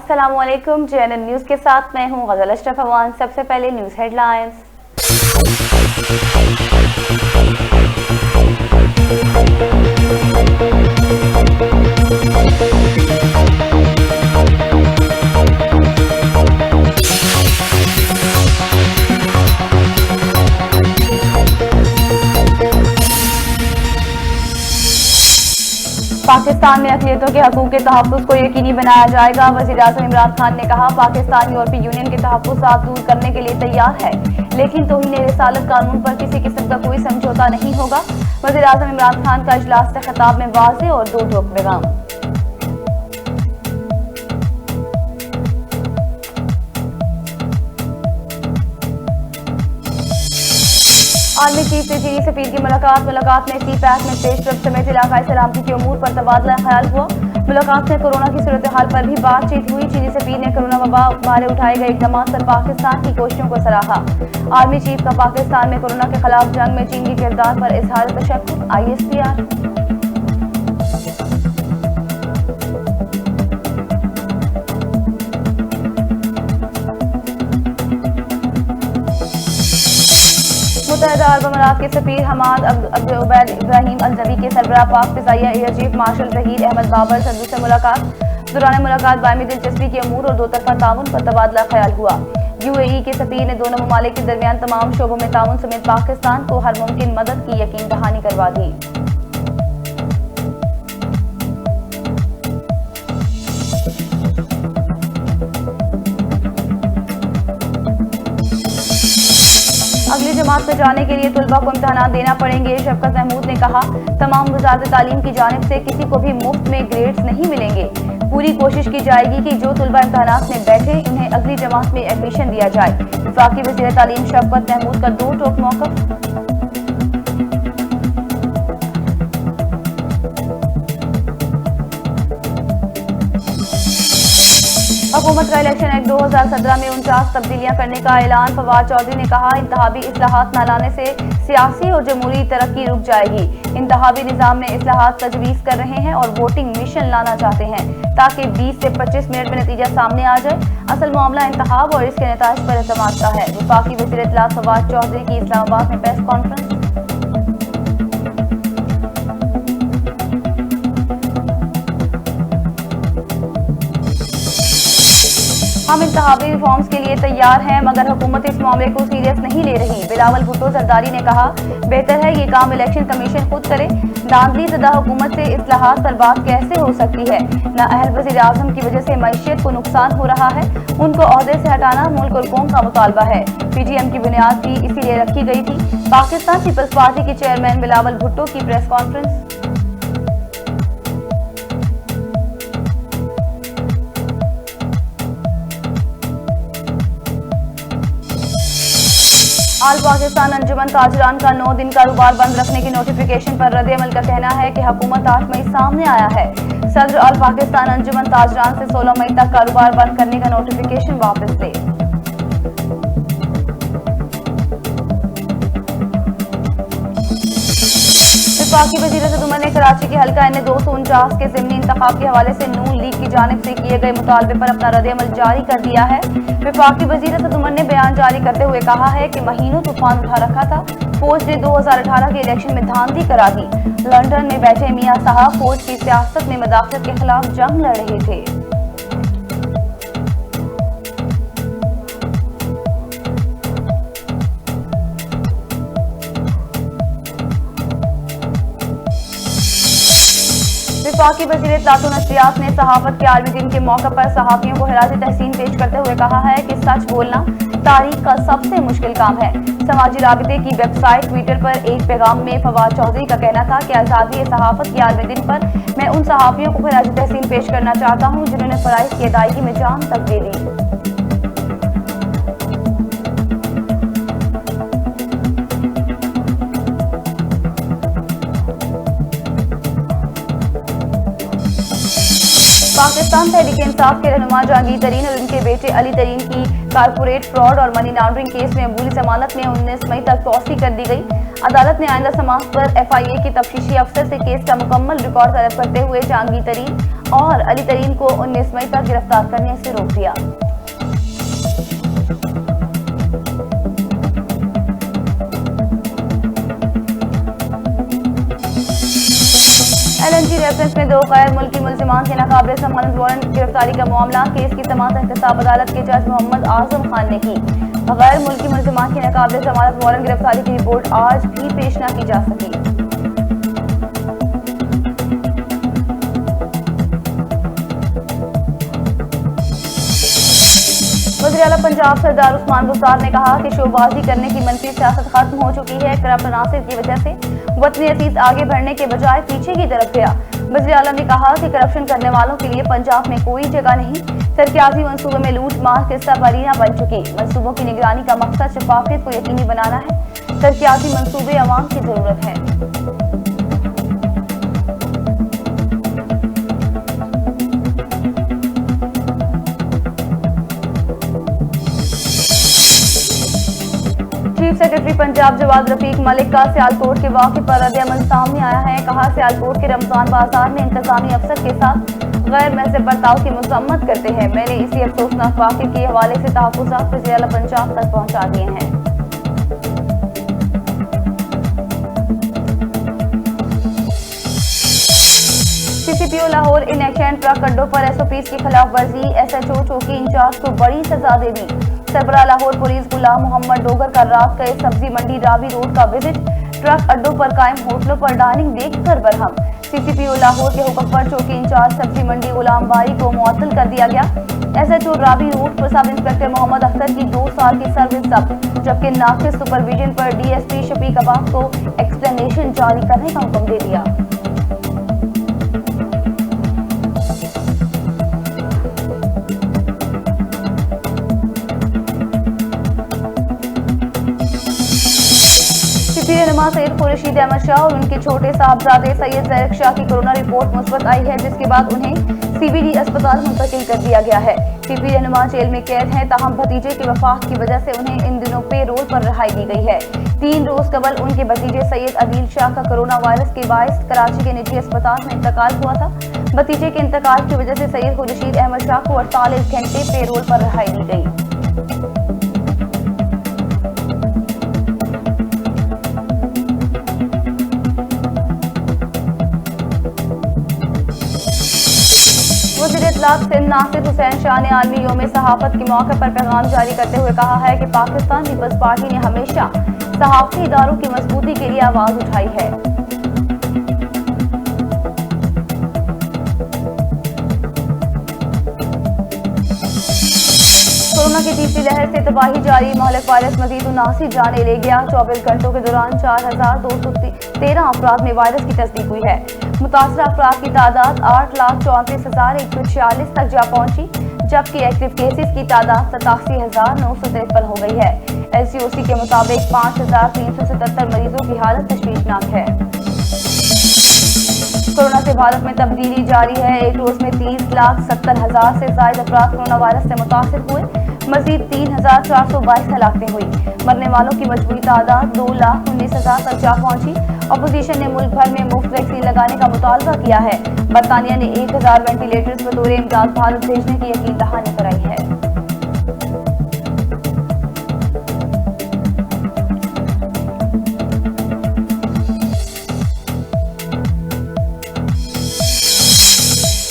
अस्सलामुअलैकुम। JNN news के साथ मैं हूं गजल अशरफ अवान। सबसे पहले न्यूज हेडलाइंस। पाकिस्तान में अक़लियतों के हकूक़ के तहफ़्फ़ुज़ को यकीनी बनाया जाएगा। वज़ीर-ए-आज़म इमरान खान ने कहा, पाकिस्तान यूरोपीय यूनियन के तहफ़्फ़ुज़ात दूर करने के लिए तैयार है, लेकिन तौहीन-ए-रिसालत कानून पर किसी किस्म का कोई समझौता नहीं होगा। वज़ीर-ए-आज़म इमरान खान का इजलास से खिताब में वाज़ेह और दो टोक पैगाम। आर्मी चीफ से चीनी सफीर की मुलाकात में सी-पैक में पेशरफ समेत इलाकाई सलामती के उमूर पर तबादला ख्याल हुआ। मुलाकात में कोरोना की सूरत हाल पर भी बातचीत हुई। चीनी सफीर ने कोरोना वबा बारे उठाए गए इक़दाम पर पाकिस्तान की कोशिशों को सराहा। आर्मी चीफ का पाकिस्तान में कोरोना के खिलाफ जंग में चीन के किरदार पर इजहार तशक्कुर। ISPR। मुत्तहिदा अरब अमारात के सफीर हमाद अब्द उबैद इब्राहिम अल-ज़वी के सरबराह Pak Fizaia air chief marshal Zaheer Ahmed Babar Sidhu से मुलाकात। दौरान मुलाकात बायमी दिलचस्पी के अमूर और दो तरफ़ा ताउन पर तबादला ख्याल हुआ। UAE के सफीर ने दोनों ममालिक के दरमियान तमाम शोबों में ताउन समेत पाकिस्तान को हर मुमकिन मदद की यकीन दहानी करवा दी। अगली जमात में जाने के लिए तुलबा को इम्तहानात देना पड़ेंगे। शफकत महमूद ने कहा, तमाम वज़ारत तालीम की जानिब से किसी को भी मुफ्त में ग्रेड्स नहीं मिलेंगे। पूरी कोशिश की जाएगी कि जो तुलबा इम्तहानात में बैठे उन्हें अगली जमात में एडमिशन दिया जाए। वफाकी वज़ीर तालीम शफकत महमूद का दो टोक मौक़िफ़। हुकूमत का इलेक्शन एक्ट 2017 में 49 तब्दीलियां करने का ऐलान। फवाद चौधरी ने कहा, इंतहाबी इस्लाहात न लाने से सियासी और जमहूरी तरक्की रुक जाएगी। इंतहाबी निज़ाम में इस्लाहात तजवीज़ कर रहे हैं और वोटिंग मिशन लाना चाहते हैं ताकि 20 से 25 मिनट में नतीजा सामने आ जाए। असल मामला इंतहाब और इसके नताइज पर एतमाद का है। वफाकी वज़ीर इत्तलात फवाद चौधरी की इस्लामाबाद में प्रेस कॉन्फ्रेंस। हम इंतहाबी रिफॉर्म्स के लिए तैयार हैं, मगर हुकूमत इस मामले को सीरियस नहीं ले रही। बिलावल भुट्टो जरदारी ने कहा, बेहतर है ये काम इलेक्शन कमीशन खुद करे। दांधली ज़दा हुकूमत से इस्लाहात पर बात कैसे हो सकती है? नाअहल वज़ीर आज़म की वजह से मईशत को नुकसान हो रहा है। उनको ओहदे से हटाना मुल्क और कौम का मुतालबा है। PTM की बुनियाद भी इसीलिए रखी गई थी। पाकिस्तान पीपल्स पार्टी के चेयरमैन बिलावल भुट्टो की प्रेस कॉन्फ्रेंस। आल पाकिस्तान अंजुमन ताजरान का 9 दिन कारोबार बंद रखने की नोटिफिकेशन पर रद्द-ए-अमल का कहना है कि हुकूमत 8 मई सामने आया है। सदर आल पाकिस्तान अंजुमन ताजरान से 16 मई तक कारोबार बंद करने का नोटिफिकेशन वापस ले। वफाकी वज़ीर सदुमन ने कराची के हल्का N 249 के ज़िमनी इंतखाब के हवाले से नून लीग की जानिब से किए गए मुतालबे पर अपना रद्द-ए-अमल जारी कर दिया है। वफाकी वज़ीर सदुमन ने बयान जारी करते हुए कहा है कि महीनों तूफान उठा रखा था। फौज ने 2018 के इलेक्शन में धांधली करा दी। लंदन में बैठे मियां साहब फौज की सियासत में मदाखलत के खिलाफ जंग लड़ रहे थे। वफाकी वज़ीर इत्तलात व नशरियात ने सहाफ़त के आलमी दिन के मौके पर सहाफ़ियों को खिराज तहसीन पेश करते हुए कहा है कि सच बोलना तारीख का सबसे मुश्किल काम है। समाजी राबिते की वेबसाइट ट्विटर पर एक पैगाम में फवाद चौधरी का कहना था कि आज़ादी सहाफ़त के आलमी दिन पर मैं उन सहाफ़ियों को खिराज तहसीन पेश करना चाहता हूँ जिन्होंने फ़राइज़ की अदायगी में जान तक दे दी। पाकिस्तान तहरीक इंसाफ के रहनुमा जहांगीर तरीन और उनके बेटे अली तरीन की कारपोरेट फ्रॉड और मनी लॉन्ड्रिंग केस में अबूली जमानत में 19 मई तक तौसी कर दी गई। अदालत ने आइंदा समाअत पर FIA के तफ्तीशी अफसर से केस का मुकम्मल रिकॉर्ड तलब करते हुए जहांगीर तरीन और अली तरीन को 19 मई तक गिरफ्तार करने से रोक दिया। LNG रेफरेंस में 2 गैर मुल्की मुल्जिमान के नाकाबिले जमानत वारंट गिरफ्तारी का मामला। केस की समाअत एहतसाब अदालत के जज मोहम्मद आजम खान ने की। गैर मुल्की मुल्जिमान के नाकाबिले जमानत वारंट गिरफ्तारी की रिपोर्ट आज भी पेश न की जा सकी। वज़ीर-ए-आला पंजाब सरदार उस्मान बुज़दार ने कहा कि शोबाजी करने की मनफी सियासत खत्म हो चुकी है। करप्ट अनासिर की वजह से वतनी अजीज आगे बढ़ने के बजाय पीछे की तरफ गया। वज़ीर-ए-आला ने कहा कि करप्शन करने वालों के लिए पंजाब में कोई जगह नहीं। तरक्याती मंसूबों में लूट मार किस्सा बरीना बन चुकी। मंसूबों की निगरानी का मकसद शफाफियत को यकीनी बनाना है। तरक्याती मंसूबे अवाम की जरूरत है। चीफ सेक्रेटरी पंजाब जवाद रफीक मलिक का सियालकोट के वाक़े पर रद्द-ए-अमल सामने आया है। कहा, सियालकोट के रमजान बाजार में इंतजामी अफसर के साथ गैर महज़ब बर्ताव की मज़म्मत करते हैं। मैंने इसी अफसोसनाक वाक़े के हवाले से तहफ़्फ़ुज़ात वज़ीर-ए-आला पंजाब तक पहुँचा दिए हैं। CCPO Lahore in action truck अड्डों पर SOPs की खिलाफ वर्जी। SHO चौकी इंचार्ज को बड़ी सजा दे दी। सरबराह लाहौर पुलिस गुलाम मोहम्मद डोगर का रात गए सब्जी मंडी रावी रोड का विजिट। ट्रक अड्डों पर कायम होटलों पर डाइनिंग देखकर बरहम। CCPO लाहौर के हुक्म पर चौकी इंचार्ज सब्जी मंडी गुलाम बारी को मुअत्तल कर दिया गया। SHO रावी रोड पर सब इंस्पेक्टर मोहम्मद अख्तर की 2 साल की सर्विस जब्त, जबकि नाकिस सुपरविजन पर DSP शफीक अब्बास को एक्सप्लेनेशन जारी करने का हुक्म दे दिया। रहनुमा सैयद खुर्शीद अहमद शाह और उनके छोटे साहबजादे सैयद ज़ैरक शाह की कोरोना रिपोर्ट मुस्बत आई है, जिसके बाद उन्हें CBD अस्पताल मुंतकिल कर दिया गया है। PP रहनुमा जेल में कैद हैं, ताहम भतीजे की वफात की वजह से उन्हें इन दिनों पे रोल पर रिहाई दी गई है। 3 रोज कबल उनके भतीजे सैयद अदील शाह का कोरोना वायरस के बायस कराची के निजी अस्पताल में इंतकाल हुआ था। भतीजे के इंतकाल की वजह से सैयद खुर्शीद अहमद शाह को 48 घंटे पे रोल पर रिहाई दी गई। सिंध नासिर हुसैन शाह ने आलमी यौम सहाफत के मौके पर पैगाम जारी करते हुए कहा है कि पाकिस्तान पीपल्स पार्टी ने हमेशा सहाफती इदारों की मजबूती के लिए आवाज उठाई है। कोरोना की तीसरी लहर से तबाही जारी। महलक वायरस मजीद 79 जाने ले गया। 24 घंटों के दौरान 4213 अफराद में वायरस की तस्दीक हुई है। मुतासरा अफराद की तादाद 8,34,146 तक जा पहुंची, जबकि एक्टिव केसेस की तादाद 87,953 हो गई है। LCOC के मुताबिक 5,377 मरीजों की हालत तशवीशनाक है। कोरोना से भारत में तब्दीली जारी है। एक रोज में 30,70,000 से ज्यादा अफराद कोरोना वायरस से मुतासिर हुए। मजीद 3,422 हलाकतें हुई। मरने वालों की मजमूई तादाद 2,19,000 तक जा पहुंची। अपोजिशन ने मुल्क भर में मुफ्त वैक्सीन लगाने का मुतालबा किया है। बरतानिया ने 1000 वेंटिलेटर्स बतौर इमदाद भारत भेजने की यकीन दहानी कराई है।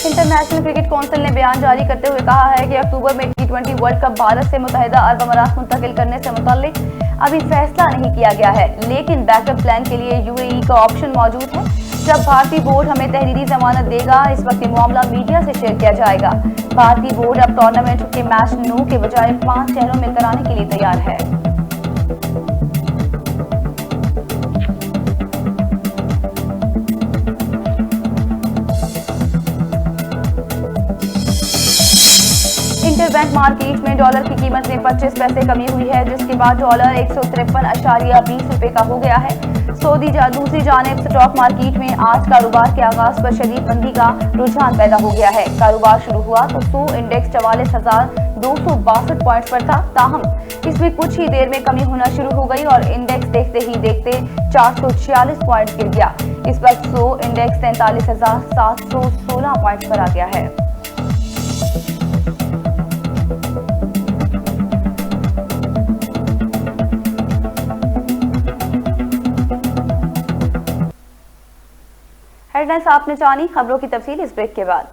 इंटरनेशनल क्रिकेट काउंसिल ने बयान जारी करते हुए कहा है कि अक्टूबर में T20 वर्ल्ड कप भारत से मुत्तहिदा अरब अमारात मुंतकिल करने से मुताल्लिक अभी फैसला नहीं किया गया है, लेकिन बैकअप प्लान के लिए UAE का ऑप्शन मौजूद है। जब भारतीय बोर्ड हमें तहरीरी जमानत देगा, इस वक्त ये मामला मीडिया से शेयर किया जाएगा। भारतीय बोर्ड अब टूर्नामेंट के मैच 9 के बजाय 5 शहरों में कराने के लिए तैयार है। इंटरबैंक मार्केट में डॉलर की कीमत में 25 पैसे कमी हुई है, जिसके बाद डॉलर 153.20 रुपए का हो गया है। दूसरी जानिब स्टॉक मार्केट में आज कारोबार के आगाज पर शदीद मंदी का रुझान पैदा हो गया है। कारोबार शुरू हुआ तो 100 इंडेक्स 44,000 262 पॉइंट्स पर था। ताहम इसमें कुछ ही देर में कमी होना शुरू हो गई और इंडेक्स देखते ही देखते 446 पॉइंट गिर गया। इस वक्त इंडेक्स 43,716 पॉइंट्स पर आ गया है। हेडलाइंस आपने जानी, खबरों की तफसील इस ब्रेक के बाद।